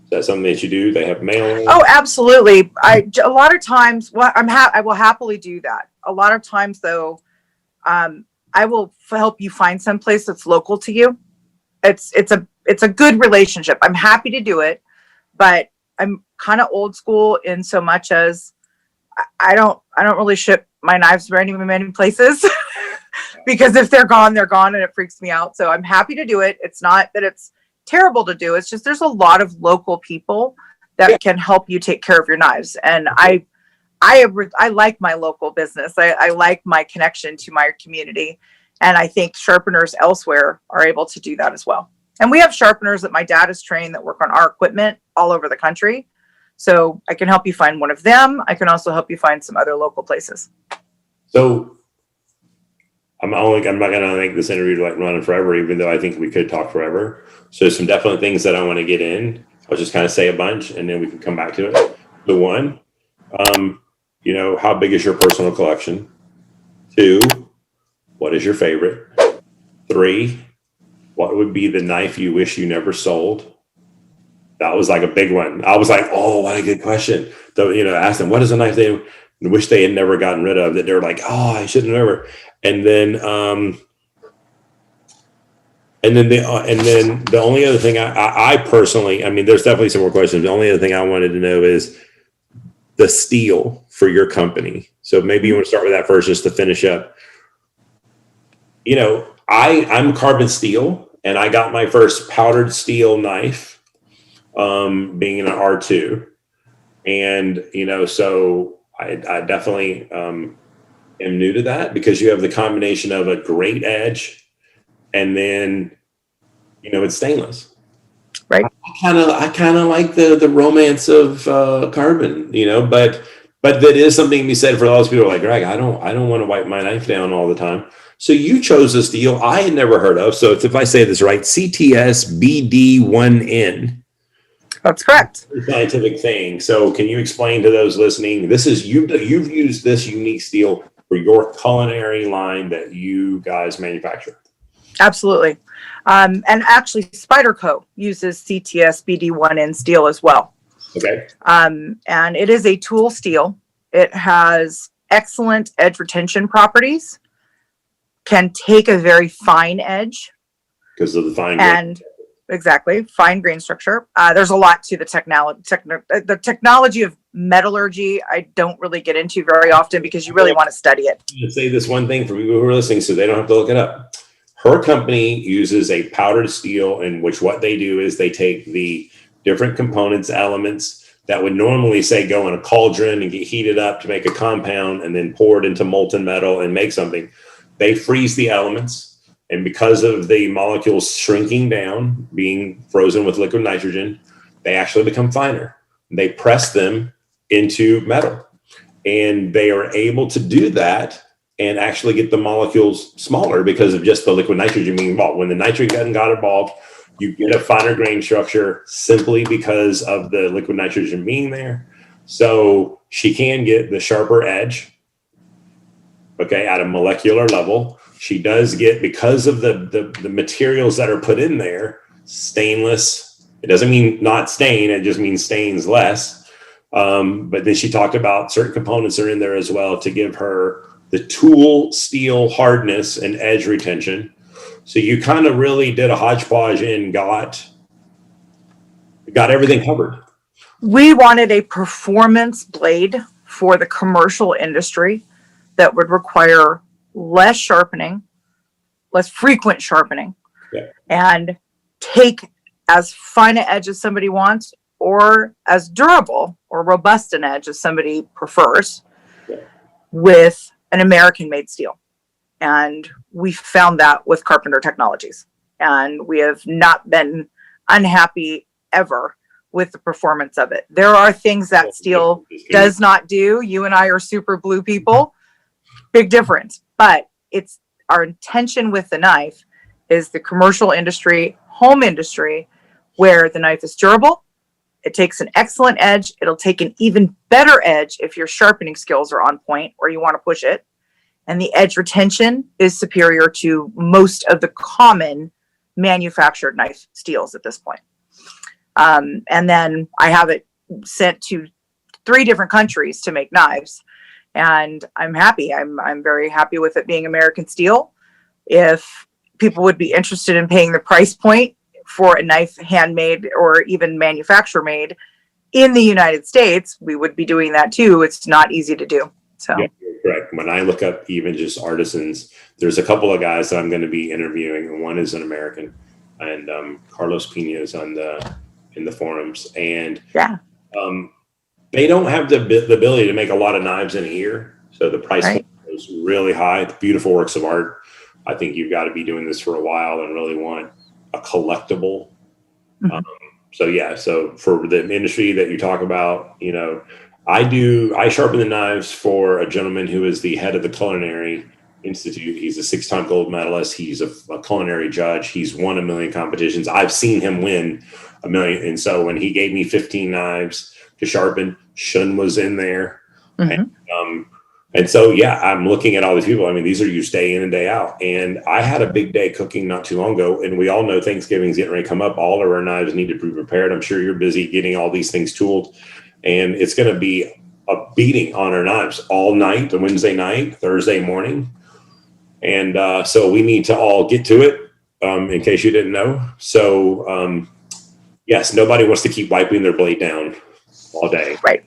Is that something that you do? They have mailing. Oh, absolutely. A lot of times, I will happily do that. A lot of times, though, I will help you find some place that's local to you. It's a good relationship. I'm happy to do it, but I'm kind of old school in so much as I don't really ship my knives very many places because if they're gone, they're gone, and it freaks me out. So I'm happy to do it. It's not that it's terrible to do. It's just there's a lot of local people that can help you take care of your knives, and I like my local business. I like my connection to my community, and I think sharpeners elsewhere are able to do that as well. And we have sharpeners that my dad has trained that work on our equipment all over the country. So I can help you find one of them. I can also help you find some other local places. So I'm not going to make this interview like running forever, even though I think we could talk forever. So some definite things that I want to get in. I'll just kind of say a bunch and then we can come back to it. The one, how big is your personal collection? 2, what is your favorite? 3, what would be the knife you wish you never sold? That was like a big one. I was like, oh, what a good question. So, ask them, what is a knife they wish they had never gotten rid of that they're like, oh, I should have never. And then the only other thing I personally, there's definitely some more questions. The only other thing I wanted to know is the steel for your company. So maybe you want to start with that first, just to finish up. I'm carbon steel, and I got my first powdered steel knife, being an R2, and so I definitely am new to that because you have the combination of a great edge, and then it's stainless. Right. I kind of like the romance of carbon, but that is something to be said for those people like Greg. I don't want to wipe my knife down all the time. So you chose a steel I had never heard of. So if I say this right, CTS BD1N. That's correct. Scientific thing. So can you explain to those listening? This is you've used this unique steel for your culinary line that you guys manufacture. Absolutely. And actually, Spyderco uses CTS BD1N steel as well. Okay. And it is a tool steel. It has excellent edge retention properties, can take a very fine edge. Because of the fine and exactly fine grain structure. There's a lot to the technology of metallurgy. I don't really get into very often because you really want to study it. I'm going to say this one thing for people who are listening so they don't have to look it up. Her company uses a powdered steel in which what they do is they take the different components, elements that would normally say go in a cauldron and get heated up to make a compound and then poured into molten metal and make something. They freeze the elements. And because of the molecules shrinking down, being frozen with liquid nitrogen, they actually become finer. They press them into metal. And they are able to do that and actually get the molecules smaller because of just the liquid nitrogen being involved. When the nitrogen got involved, you get a finer grain structure simply because of the liquid nitrogen being there. So she can get the sharper edge, okay, at a molecular level. She does get, because of the materials that are put in there, stainless It doesn't mean not stain. It just means stains less. But then she talked about certain components are in there as well to give her the tool steel hardness and edge retention. So you kind of really did a hodgepodge and got everything covered. We wanted a performance blade for the commercial industry that would require less sharpening, less frequent sharpening, and take as fine an edge as somebody wants, or as durable or robust an edge as somebody prefers, with an American-made steel. And we found that with Carpenter Technologies. And we have not been unhappy ever with the performance of it. There are things that steel does not do. You and I are super blue people. Big difference. But it's our intention with the knife is the commercial industry, home industry, where the knife is durable. It takes an excellent edge. It'll take an even better edge if your sharpening skills are on point or you want to push it. And the edge retention is superior to most of the common manufactured knife steels at this point. And then I have it sent to 3 different countries to make knives. And I'm happy. I'm very happy with it being American steel. If people would be interested in paying the price point for a knife handmade or even manufacturer made in the United States, we would be doing that too. It's not easy to do. So yeah, correct. When I look up even just artisans, there's a couple of guys that I'm going to be interviewing, and one is an American, and Carlos Pina is in the forums, and they don't have the ability to make a lot of knives in a year, so the price point is really high. It's beautiful works of art. I think you've got to be doing this for a while and really want a collectible. So for the industry that you talk about, I sharpen the knives for a gentleman who is the head of the Culinary Institute. He's a 6-time gold medalist. He's a culinary judge. He's won 1 million competitions. I've seen him win 1 million. And so when he gave me 15 knives to sharpen, Shun was in there. And so, I'm looking at all these people. I mean, these are used day in and day out. And I had a big day cooking not too long ago. And we all know Thanksgiving's getting ready to come up. All of our knives need to be prepared. I'm sure you're busy getting all these things tooled. And it's going to be a beating on our knives all night, the Wednesday night, Thursday morning. And so we need to all get to it, in case you didn't know. So, yes, nobody wants to keep wiping their blade down all day. Right.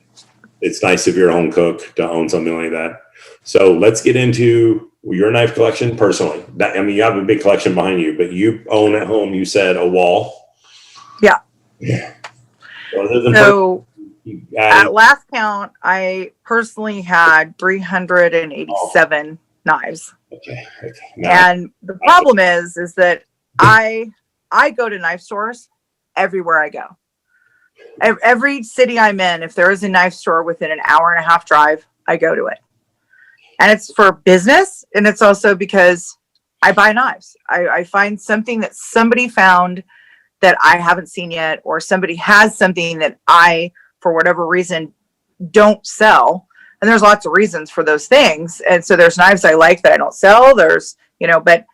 It's nice if you're a home cook to own something like that. So let's get into your knife collection personally. You have a big collection behind you, but you own at home, you said, a wall. Yeah. So at last count, I personally had 387 knives. Okay. And the problem is that I go to knife stores everywhere I go. Every city I'm in, if there is a knife store within an hour and a half drive, I go to it. And it's for business. And it's also because I buy knives. I find something that somebody found that I haven't seen yet, or somebody has something that I, for whatever reason, don't sell. And there's lots of reasons for those things. And so there's knives I like that I don't sell. There's, but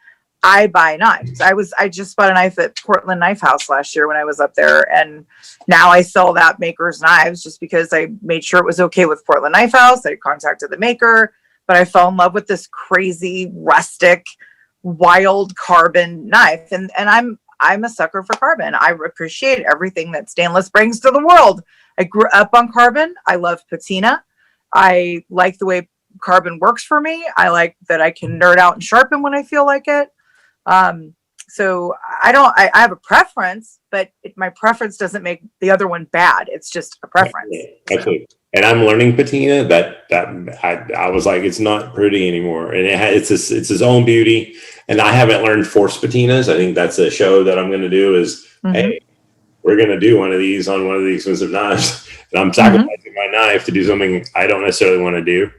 I buy knives. I just bought a knife at Portland Knife House last year when I was up there. And now I sell that maker's knives just because I made sure it was okay with Portland Knife House. I contacted the maker, but I fell in love with this crazy, rustic, wild carbon knife. And I'm a sucker for carbon. I appreciate everything that stainless brings to the world. I grew up on carbon. I love patina. I like the way carbon works for me. I like that I can nerd out and sharpen when I feel like it. So I have a preference, but my preference doesn't make the other one bad. It's just a preference. Okay. And I'm learning patina that I was like, it's not pretty anymore. And it's its own beauty. And I haven't learned forced patinas. I think that's a show that I'm going to do is, hey, we're going to do one of these on one of the expensive knives. And I'm sacrificing my knife to do something I don't necessarily want to do.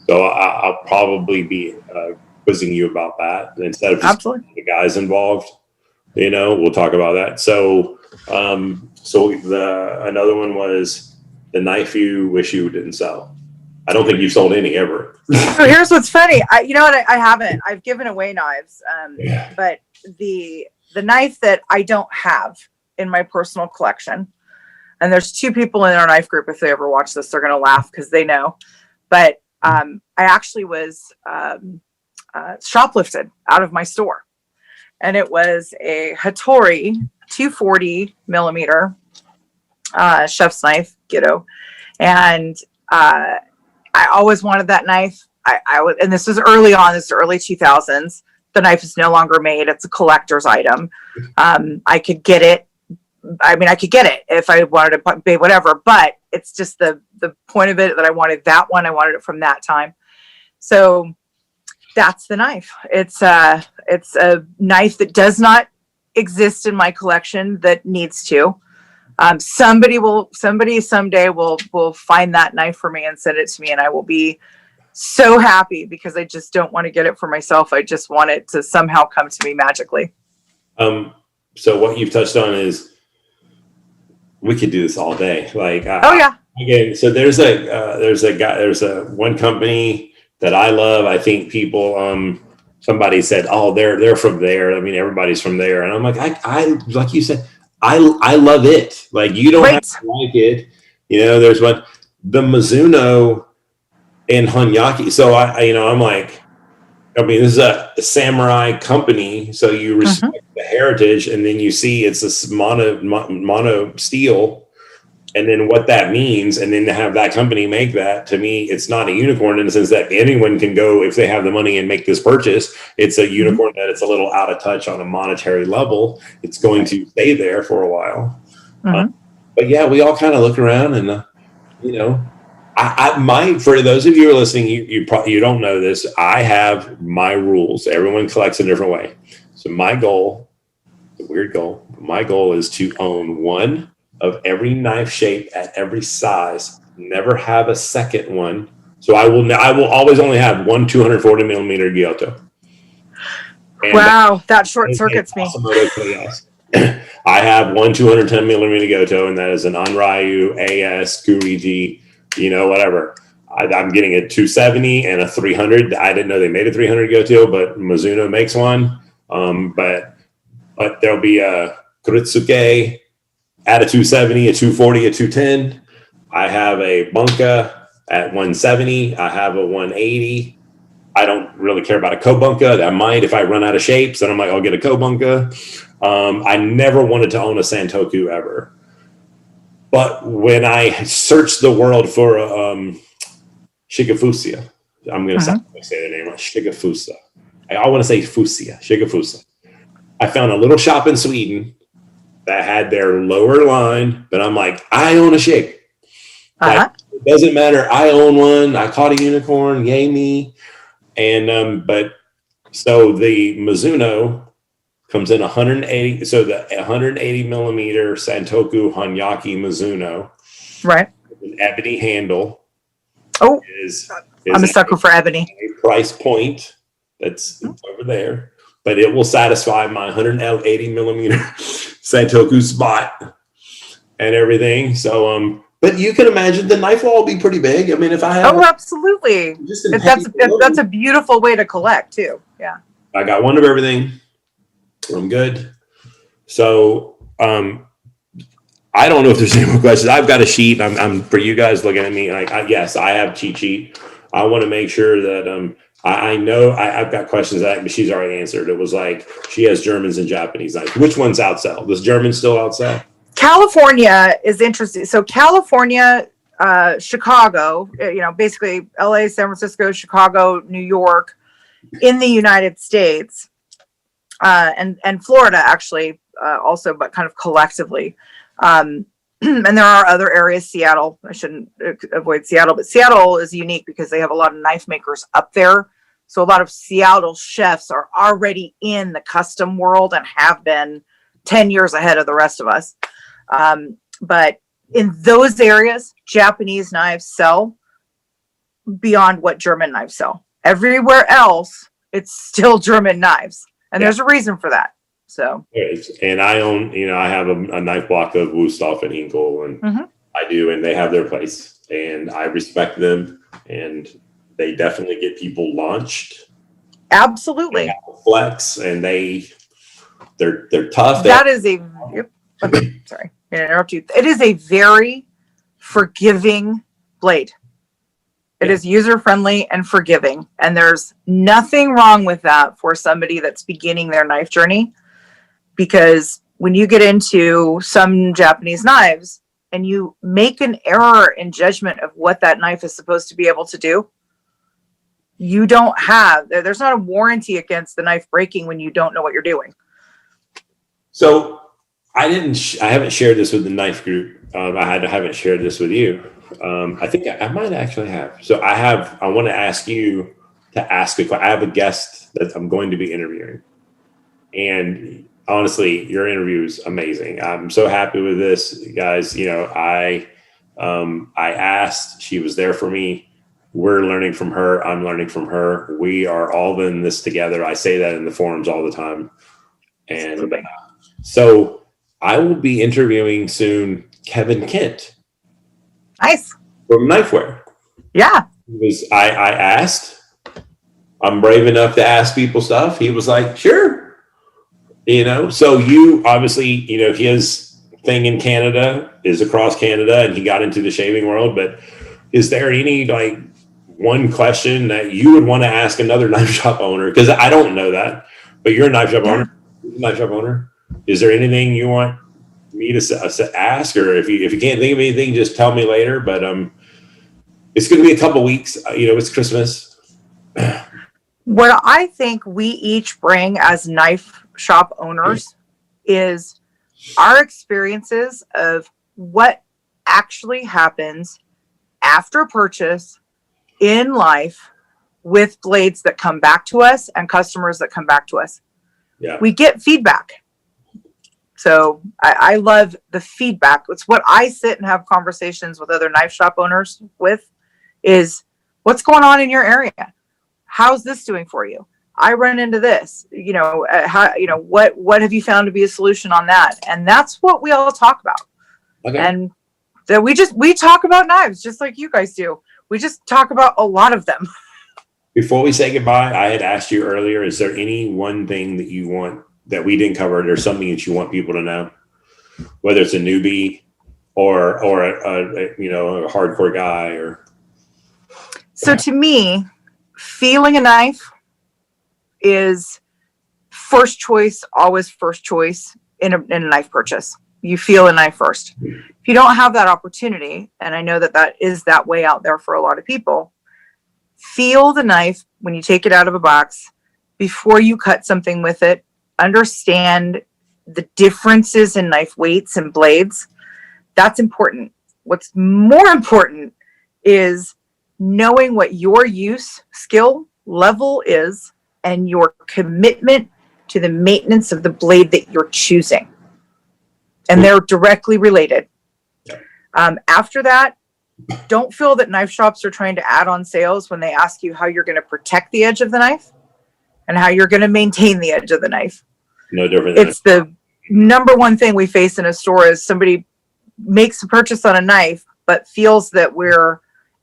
So I'll probably be quizzing you about that instead of just the guys involved. We'll talk about that. So another one was the knife you wish you didn't sell. I don't think you've sold any ever. So here's what's funny. I haven't. I've given away knives, but the knife that I don't have in my personal collection. And there's 2 people in our knife group. If they ever watch this, they're going to laugh because they know. But I actually was shoplifted out of my store. And it was a Hattori 240 millimeter chef's knife, Ghetto. And I always wanted that knife. I was, and this was early on, this is early 2000s. The knife is no longer made. It's a collector's item. I could get it. I mean, I could get it if I wanted to pay whatever, but it's just the point of it that I wanted that one. I wanted it from that time. So that's the knife. It's a knife that does not exist in my collection that needs to. Somebody someday will find that knife for me and send it to me, and I will be so happy because I just don't want to get it for myself. I just want it to somehow come to me magically. So what you've touched on is we could do this all day. Like, oh yeah. Again, so there's a one company that I love. I think people, somebody said, oh, they're from there. I mean, everybody's from there. And I'm like, I like you said, I love it. Like, you don't have to like it. You know, there's one, the Mizuno and Hanyaki. So I'm like, I mean, this is a samurai company. So you respect the heritage, and then you see it's this mono steel. And then what that means, and then to have that company make that, to me, it's not a unicorn in the sense that anyone can go, if they have the money, and make this purchase. It's a unicorn that it's a little out of touch on a monetary level. It's going to stay there for a while. But yeah, we all kind of look around and, for those of you who are listening, you don't know this. I have my rules. Everyone collects a different way. So my goal, a weird goal, my goal is to own one of every knife shape at every size, never have a second one. So I will always only have one 240 millimeter Giotto. And wow, that short circuits me. I have one 210 millimeter Giotto, and that is an Onryu AS Kuriji, whatever. I'm getting a 270 and a 300. I didn't know they made a 300 Giotto, but Mizuno makes one. But there'll be a Kuritsuke at a 270, a 240, a 210. I have a Bunka at 170. I have a 180. I don't really care about a Kobunka. I might if I run out of shapes, then I'm like, I'll get a Kobunka. I never wanted to own a Santoku ever. But when I searched the world for Shigefusa, I'm going to say the name right, Shigefusa. I want to say Fusia, Shigefusa. I found a little shop in Sweden that had their lower line, but I'm like, I own a Shig. Like, it doesn't matter. I own one. I caught a unicorn. Yay me. And but so the Mizuno comes in 180. So the 180 millimeter Santoku Hanyaki Mizuno, right? An ebony handle. Oh, is I'm a sucker for ebony. A price point that's over there, but it will satisfy my 180 millimeter Santoku spot and everything. So, but you can imagine the knife wall will be pretty big. I mean, if I have, absolutely, that's a beautiful way to collect too. Yeah, I got one of everything. I'm good. So, I don't know if there's any more questions. I've got a sheet. I'm for you guys looking at me like, yes, I have cheat sheet. I want to make sure that I know I've got questions that she's already answered. It was like she has Germans and Japanese knives. Which ones outsell? Does German still outsell? California is interesting. So California, Chicago, basically LA, San Francisco, Chicago, New York, in the United States, and Florida actually also, but kind of collectively. And there are other areas, Seattle, I shouldn't avoid Seattle, but Seattle is unique because they have a lot of knife makers up there. So a lot of Seattle chefs are already in the custom world and have been 10 years ahead of the rest of us. But in those areas, Japanese knives sell beyond what German knives sell. Everywhere else, it's still German knives. And there's a reason for that. So, and I own, I have a knife block of Wusthof and Hinkle, and I do, and they have their place, and I respect them, and they definitely get people launched. Absolutely. They have flex, and they're tough. That is sorry, I interrupt you. It is a very forgiving blade. It is user-friendly and forgiving. And there's nothing wrong with that for somebody that's beginning their knife journey. Because when you get into some Japanese knives and you make an error in judgment of what that knife is supposed to be able to do, you don't have, there's not a warranty against the knife breaking when you don't know what you're doing. So I haven't shared this with the knife group. I haven't shared this with you. I think I might actually have. So I want to ask you to ask a question. I have a guest that I'm going to be interviewing. And honestly, your interview is amazing. I'm so happy with this, guys. You know, I asked, she was there for me. We're learning from her. I'm learning from her. We are all in this together. I say that in the forums all the time. And so I will be interviewing soon Kevin Kent. Nice. From Knifeware. Yeah. I asked, I'm brave enough to ask people stuff. He was like, sure. You know, so you obviously, you know, his thing in Canada is across Canada and he got into the shaving world. But is there any like one question that you would want to ask another knife shop owner? Because I don't know that, but you're a knife shop owner. Knife shop owner. Is there anything you want me to ask, or if you can't think of anything, just tell me later. But it's going to be a couple weeks. You know, it's Christmas. What I think we each bring as knife shop owners is our experiences of what actually happens after purchase in life with blades that come back to us and customers that come back to us. Yeah. We get feedback. So I love the feedback. It's what I sit and have conversations with other knife shop owners with is what's going on in your area? How's this doing for you? I run into this, you know, what have you found to be a solution on that? And that's what we all talk about. Okay. And that we talk about knives just like you guys do. We just talk about a lot of them. Before we say goodbye, I had asked you earlier, is there any one thing that you want that we didn't cover, or something that you want people to know, whether it's a newbie or a hardcore guy? Or so to me, feeling a knife is first choice, always first choice in a knife purchase. You feel a knife first. If you don't have that opportunity, and I know that is that way out there for a lot of people, feel the knife when you take it out of a box before you cut something with it. Understand the differences in knife weights and blades. That's important. What's more important is knowing what your use skill level is and your commitment to the maintenance of the blade that you're choosing. And they're directly related. After that, don't feel that knife shops are trying to add on sales when they ask you how you're going to protect the edge of the knife and how you're going to maintain the edge of the knife. No different. It's the number one thing we face in a store is somebody makes a purchase on a knife, but feels that we're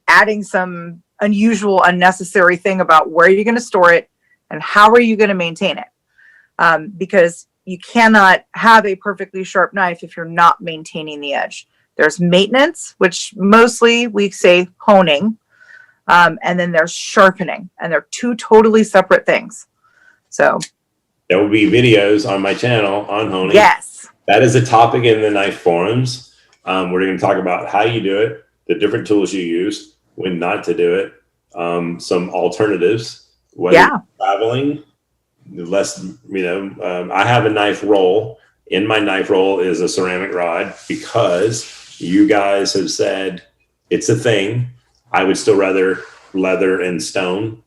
adding some unusual, unnecessary thing about where you're going to store it and how are you going to maintain it. Because you cannot have a perfectly sharp knife if you're not maintaining the edge. There's maintenance, which mostly we say honing, and then there's sharpening, and they're two totally separate things. So there will be videos on my channel on honing. Yes. That is a topic in the knife forums. We're going to talk about how you do it, the different tools you use, when not to do it, some alternatives, whether you're traveling, less, I have a knife roll. In my knife roll is a ceramic rod because you guys have said it's a thing. I would still rather leather and stone.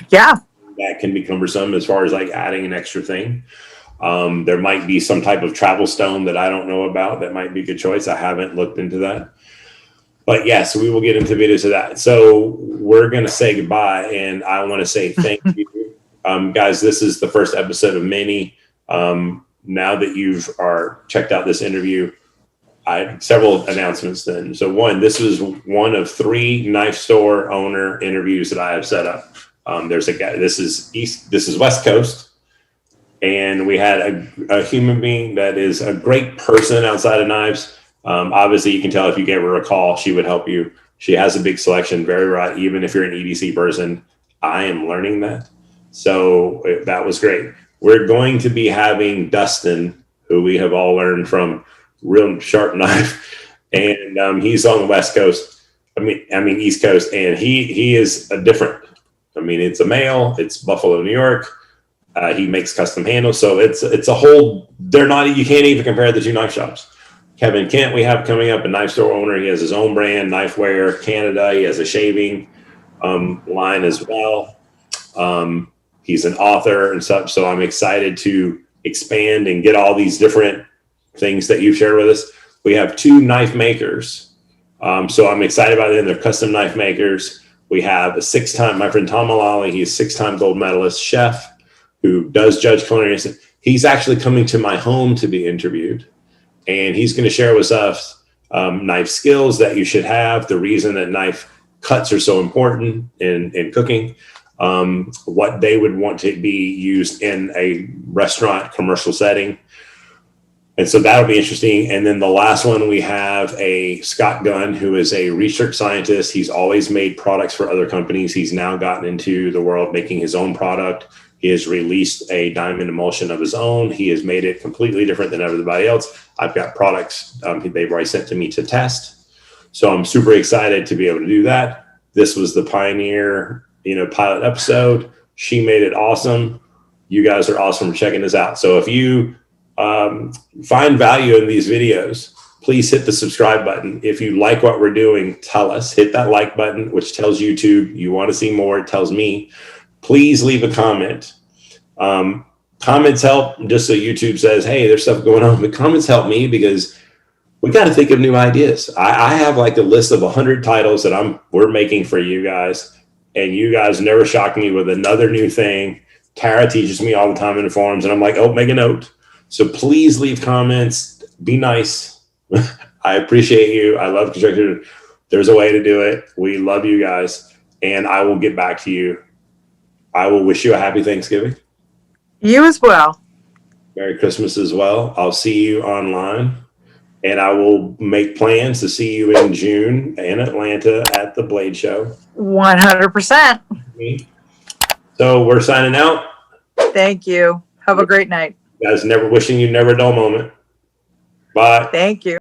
Yeah. That can be cumbersome as far as like adding an extra thing. There might be some type of travel stone that I don't know about that might be a good choice. I haven't looked into that. But yes, we will get into videos of that. So we're going to say goodbye. And I want to say thank you. Guys, this is the first episode of many. Now that you've checked out this interview, I have several announcements then. So one, this is one of 3 knife store owner interviews that I have set up. There's a guy, this is West Coast. And we had a human being that is a great person outside of knives. Obviously, you can tell if you gave her a call, she would help you. She has a big selection, very right. Even if you're an EDC person, I am learning that. So that was great. We're going to be having Dustin, who we have all learned from, real sharp knife, and he's on the West Coast. I mean East Coast, and he is a different. I mean, it's a male. It's Buffalo, New York. He makes custom handles, so it's a whole. They're not. You can't even compare the two knife shops. Kevin Kent, we have coming up, a knife store owner. He has his own brand, Knifeware Canada. He has a shaving line as well. He's an author and such, so I'm excited to expand and get all these different things that you've shared with us. We have 2 knife makers, so I'm excited about them. They're custom knife makers. We have a 6-time, my friend Tom Mullally, he's a 6-time gold medalist chef who does judge culinary. He's actually coming to my home to be interviewed, and he's going to share with us knife skills that you should have, the reason that knife cuts are so important in cooking, what they would want to be used in a restaurant commercial setting. And so that'll be interesting. And then the last one, we have a Scott Gunn, who is a research scientist. He's always made products for other companies. He's now gotten into the world making his own product. He has released a diamond emulsion of his own. He has made it completely different than everybody else. I've got products they've already sent to me to test. So I'm super excited to be able to do that. This was the Pioneer, pilot episode. She made it awesome. You guys are awesome for checking this out. So if you find value in these videos, please hit the subscribe button. If you like what we're doing, tell us. Hit that like button, which tells YouTube you want to see more. It tells me. Please leave a comment. Comments help just so YouTube says, hey, there's stuff going on. But comments help me because we got to think of new ideas. I have like a list of 100 titles that we're making for you guys, and you guys never shock me with another new thing. Tara teaches me all the time in the forums, and I'm like, oh, make a note. So please leave comments. Be nice. I appreciate you. I love construction. There's a way to do it. We love you guys, and I will get back to you. I will wish you a happy Thanksgiving. You as well. Merry Christmas as well. I'll see you online, and I will make plans to see you in June in Atlanta at the Blade Show. 100%. So we're signing out. Thank you. Have a great night. Guys, wishing you never a dull moment. Bye. Thank you.